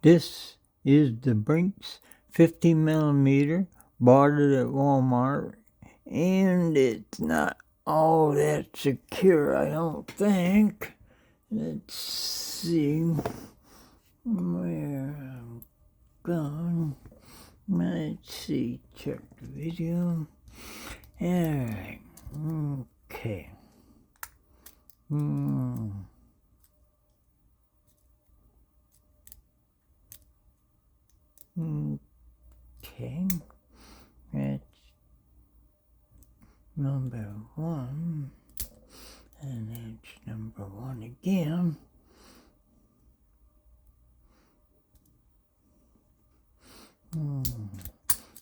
This is the Brinks 50mm. Bought it at Walmart, and it's not all that secure, I don't think. Let's see where I'm gone. Let's see, check the video. Alright, okay. Okay, that's number 1, and that's number 1 again.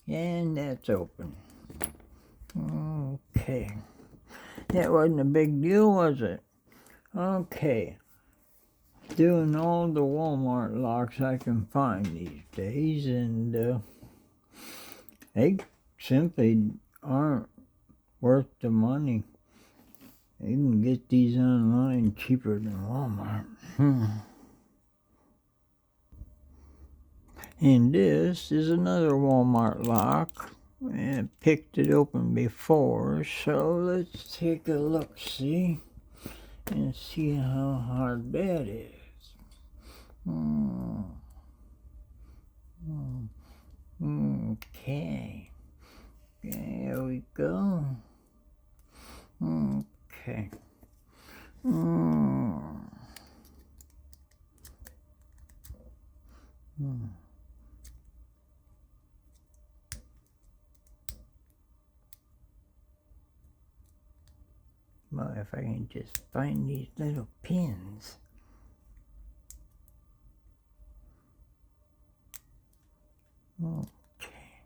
And that's open. Okay, that wasn't a big deal, was it? Okay, doing all the Walmart locks I can find these days, and they simply aren't worth the money. You can get these online cheaper than Walmart. And this is another Walmart lock. I picked it open before, so let's take a look-see and see how hard that is. Okay. There we go. Okay. Well, if I can just find these little pins. Okay.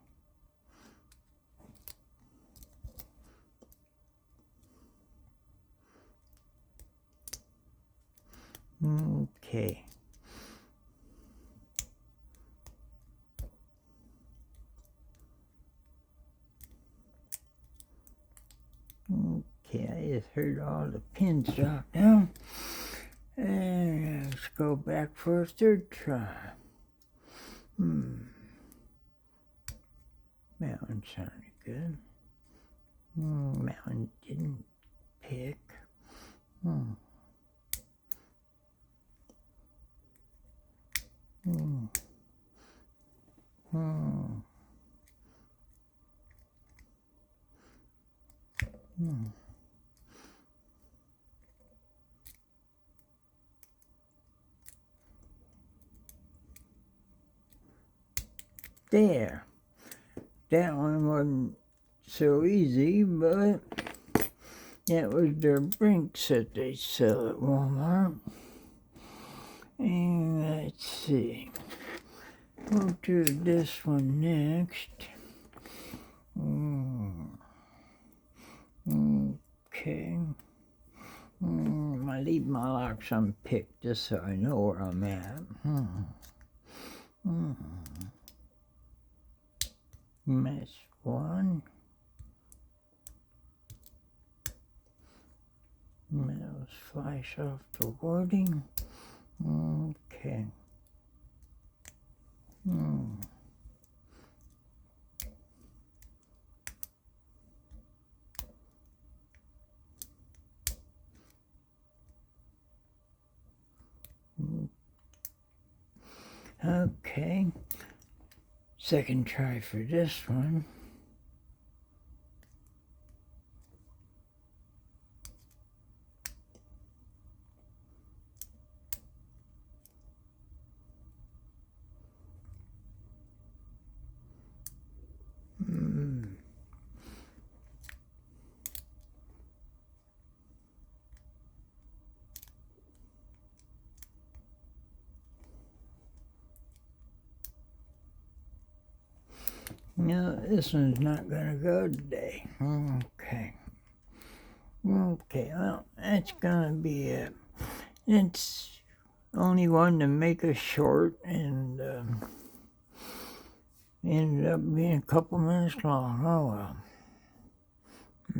Okay. Okay, I just heard all the pins drop down. And let's go back for a third try. That one sounded good. That one didn't pick. There. That one wasn't so easy, but that was their Brinks that they sell at Walmart. And let's see. We'll do this one next. Okay. I leave my locks unpicked just so I know where I'm at. That's 1. Let's flash off the wording. Okay. Okay. Second try for this one. No, this one's not gonna go today. Okay. Okay, well, that's gonna be it. It's only one to make a short, and ended up being a couple minutes long. Oh well.